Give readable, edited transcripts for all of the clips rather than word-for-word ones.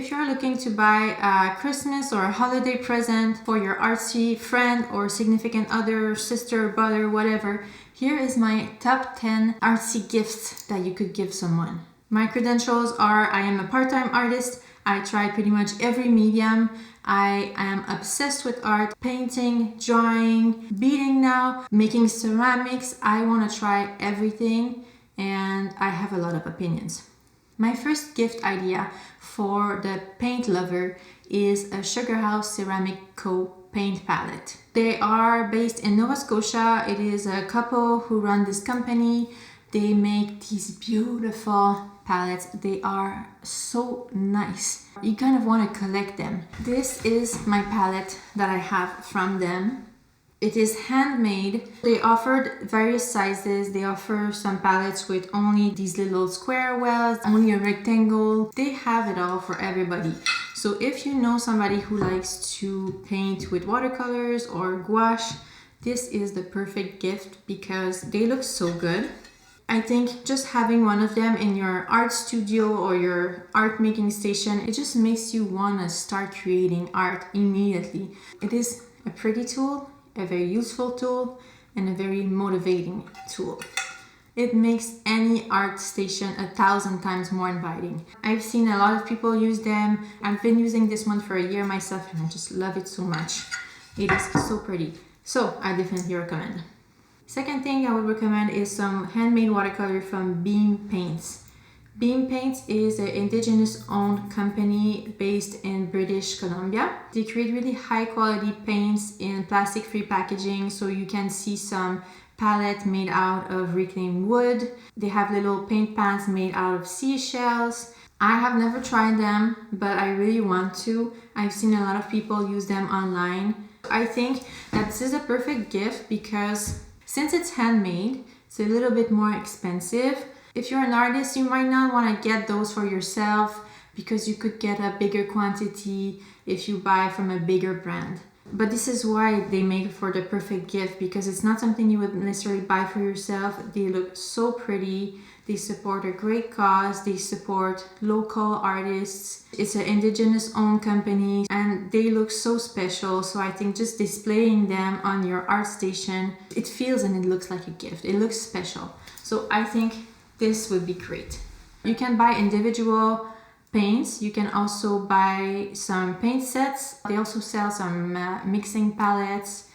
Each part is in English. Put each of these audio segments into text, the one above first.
If you're looking to buy a Christmas or a holiday present for your artsy friend or significant other, sister, brother, whatever, here is my top 10 artsy gifts that you could give someone. My credentials are I am a part-time artist. I try pretty much every medium. I am obsessed with art, painting, drawing, beading now, making ceramics. I want to try everything and I have a lot of opinions. My first gift idea for the paint lover is a Sugar House Ceramic Co. paint palette. They are based in Nova Scotia. It is a couple who run this company. They make these beautiful palettes. They are so nice. You kind of want to collect them. This is my palette that I have from them. It is handmade. They offered various sizes. They offer some palettes with only these little square wells, only a rectangle. They have it all for everybody. So if you know somebody who likes to paint with watercolors or gouache, this is the perfect gift because they look so good. I think just having one of them in your art studio or your art making station, it just makes you want to start creating art immediately. It is a pretty tool, a very useful tool, and a very motivating tool. It makes any art station 1,000 times more inviting. I've seen a lot of people use them. I've been using this one for a year myself and I just love it so much. It is so pretty. So I definitely recommend. Second thing I would recommend is some handmade watercolor from Beam Paints. Beam Paints is an indigenous owned company based in British Columbia. They create really high quality paints in plastic free packaging, so you can see some palette made out of reclaimed wood. They have little paint pans made out of seashells. I have never tried them, but I really want to. I've seen a lot of people use them online. I think that this is a perfect gift because since it's handmade, it's a little bit more expensive. If you're an artist, you might not want to get those for yourself because you could get a bigger quantity if you buy from a bigger brand. But this is why they make it for the perfect gift because it's not something you would necessarily buy for yourself. They look so pretty. They support a great cause. They support local artists. It's an indigenous owned company and they look so special. So I think just displaying them on your art station, it feels and it looks like a gift. It looks special. So I think this would be great. You can buy individual paints. You can also buy some paint sets. They also sell some mixing palettes.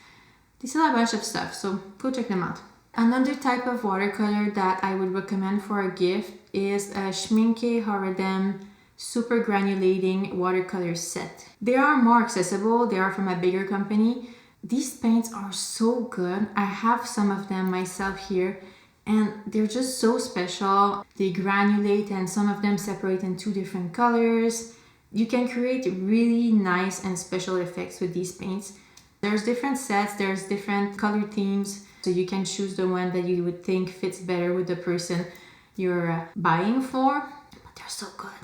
They sell a bunch of stuff, so go check them out. Another type of watercolor that I would recommend for a gift is a Schmincke Horadam super granulating watercolor set. They are more accessible. They are from a bigger company. These paints are so good. I have some of them myself here and they're just so special. They granulate and some of them separate in 2 different colors. You can create really nice and special effects with these paints. There's different sets, there's different color themes, so you can choose the one that you would think fits better with the person you're buying for. But they're so good.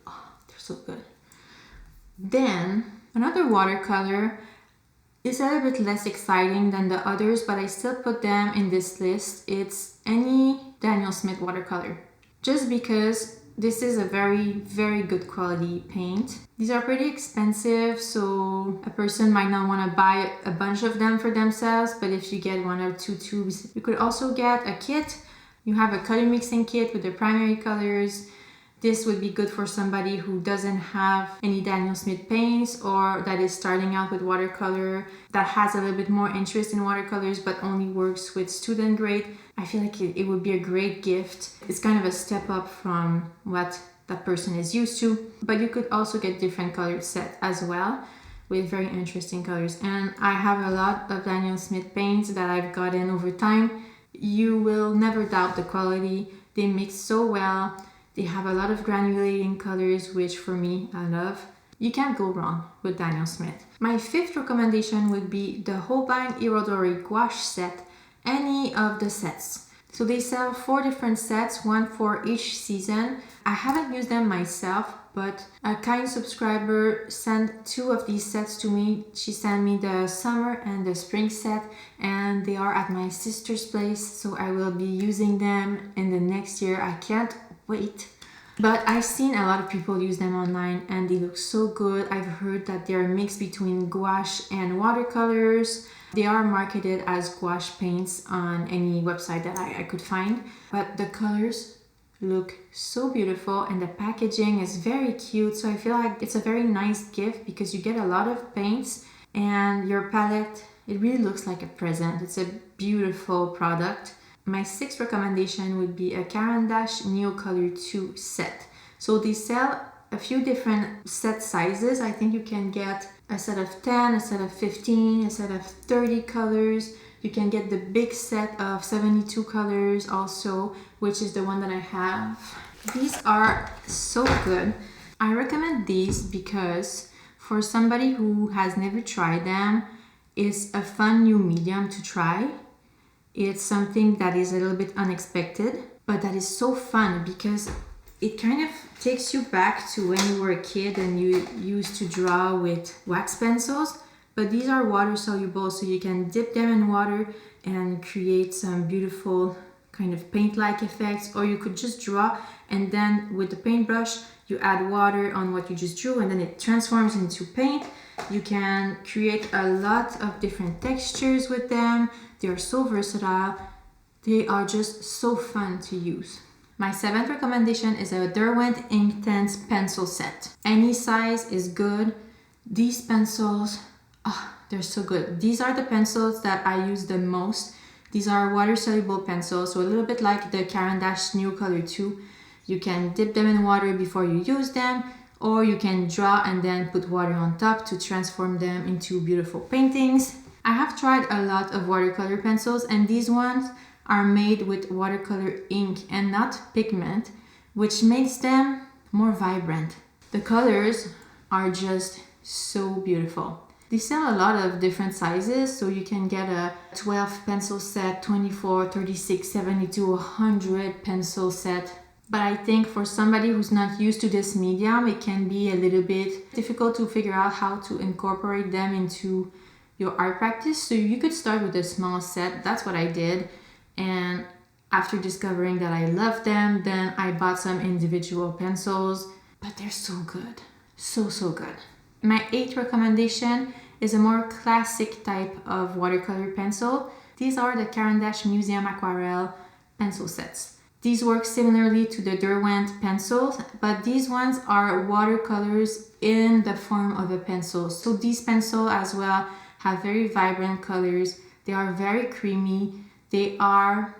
Oh, they're so good. Then another watercolor is a little bit less exciting than the others, but I still put them in this list. It's any Daniel Smith watercolor. Just because this is a very, very good quality paint. These are pretty expensive, so a person might not want to buy a bunch of them for themselves, but if you get 1 or 2 tubes, you could also get a kit. You have a color mixing kit with the primary colors. This would be good for somebody who doesn't have any Daniel Smith paints or that is starting out with watercolor, that has a little bit more interest in watercolors but only works with student grade. I feel like it would be a great gift. It's kind of a step up from what that person is used to, but you could also get different colored set as well with very interesting colors. And I have a lot of Daniel Smith paints that I've gotten over time. You will never doubt the quality. They mix so well. They have a lot of granulating colors, which for me, I love. You can't go wrong with Daniel Smith. My 5th recommendation would be the Holbein Irodori Gouache set, any of the sets. So they sell 4 different sets, 1 for each season. I haven't used them myself, but a kind subscriber sent 2 of these sets to me. She sent me the summer and the spring set, and they are at my sister's place, so I will be using them in the next year. I can't wait. But I've seen a lot of people use them online and they look so good. I've heard that they're a mix between gouache and watercolors. They are marketed as gouache paints on any website that I could find. But the colors look so beautiful and the packaging is very cute. So I feel like it's a very nice gift because you get a lot of paints and your palette, it really looks like a present. It's a beautiful product. My sixth recommendation would be a Caran d'Ache Neocolor 2 set. So they sell a few different set sizes. I think you can get a set of 10, a set of 15, a set of 30 colors. You can get the big set of 72 colors also, which is the one that I have. These are so good. I recommend these because for somebody who has never tried them, it's a fun new medium to try. It's something that is a little bit unexpected, but that is so fun because it kind of takes you back to when you were a kid and you used to draw with wax pencils. But these are water soluble, so you can dip them in water and create some beautiful kind of paint-like effects, or you could just draw and then with the paintbrush you add water on what you just drew and then it transforms into paint. You can create a lot of different textures with them. They are so versatile. They are just so fun to use. My seventh recommendation is a Derwent Inktense pencil set. Any size is good. These pencils, they're so good. These are the pencils that I use the most. These are water-soluble pencils, so a little bit like the Caran d'Ache Neocolor 2. You can dip them in water before you use them, or you can draw and then put water on top to transform them into beautiful paintings. I have tried a lot of watercolor pencils, and these ones are made with watercolor ink and not pigment, which makes them more vibrant. The colors are just so beautiful. They sell a lot of different sizes, so you can get a 12 pencil set, 24, 36, 72, 100 pencil set. But I think for somebody who's not used to this medium, it can be a little bit difficult to figure out how to incorporate them into your art practice. So you could start with a small set. That's what I did. And after discovering that I loved them, then I bought some individual pencils. But they're so good. So good. My eighth recommendation is a more classic type of watercolor pencil. These are the Caran d'Ache Museum Aquarelle pencil sets. These work similarly to the Derwent pencils, but these ones are watercolors in the form of a pencil. So these pencils as well have very vibrant colors. They are very creamy. They are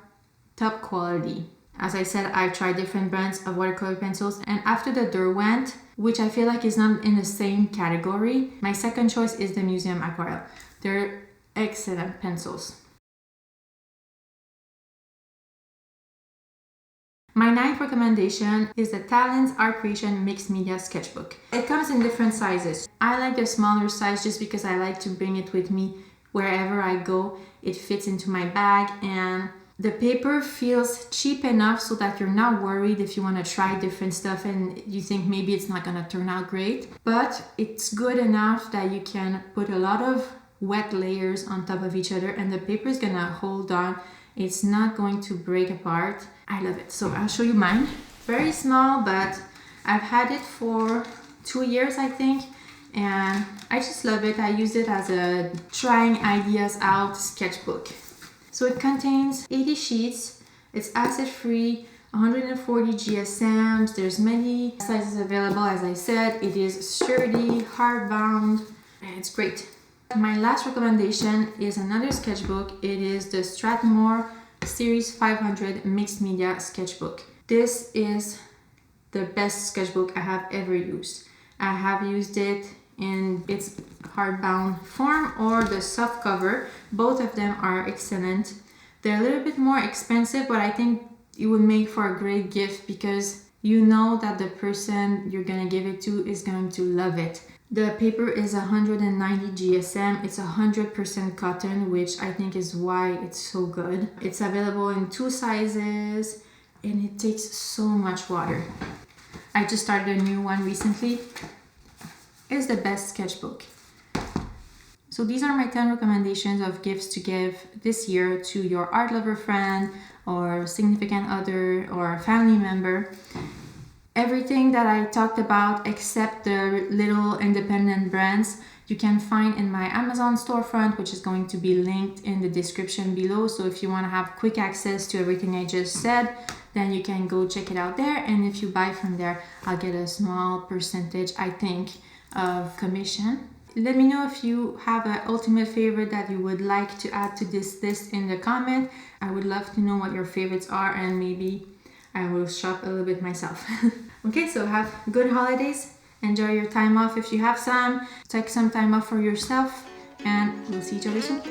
top quality. As I said, I've tried different brands of watercolor pencils, and after the Derwent, which I feel like is not in the same category, my second choice is the Museum Aquarelle. They're excellent pencils. My ninth recommendation is the Talens Art Creation Mixed Media Sketchbook. It comes in different sizes. I like the smaller size just because I like to bring it with me wherever I go. It fits into my bag and the paper feels cheap enough so that you're not worried if you want to try different stuff and you think maybe it's not going to turn out great. But it's good enough that you can put a lot of wet layers on top of each other and the paper is going to hold on. It's not going to break apart. I love it. So I'll show you mine. Very small, but I've had it for 2 years, I think. And I just love it. I use it as a trying ideas out sketchbook. So it contains 80 sheets. It's acid-free, 140 GSMs. There's many sizes available. As I said, it is sturdy, hardbound, and it's great. My last recommendation is another sketchbook. It is the Strathmore Series 500 Mixed Media Sketchbook. This is the best sketchbook I have ever used. I have used it in its hardbound form or the soft cover. Both of them are excellent. They're a little bit more expensive, but I think it would make for a great gift because you know that the person you're gonna give it to is going to love it. The paper is 190 GSM. It's 100% cotton, which I think is why it's so good. It's available in 2 sizes and it takes so much water. I just started a new one recently. It's the best sketchbook. So these are my 10 recommendations of gifts to give this year to your art lover friend or significant other or family member. Everything that I talked about except the little independent brands you can find in my Amazon storefront, which is going to be linked in the description below. So if you want to have quick access to everything I just said, then you can go check it out there. And if you buy from there, I'll get a small percentage, I think, of commission. Let me know if you have an ultimate favorite that you would like to add to this list in the comment. I would love to know what your favorites are, and maybe I will shop a little bit myself. Okay, so have good holidays. Enjoy your time off if you have some. Take some time off for yourself, and we'll see each other soon.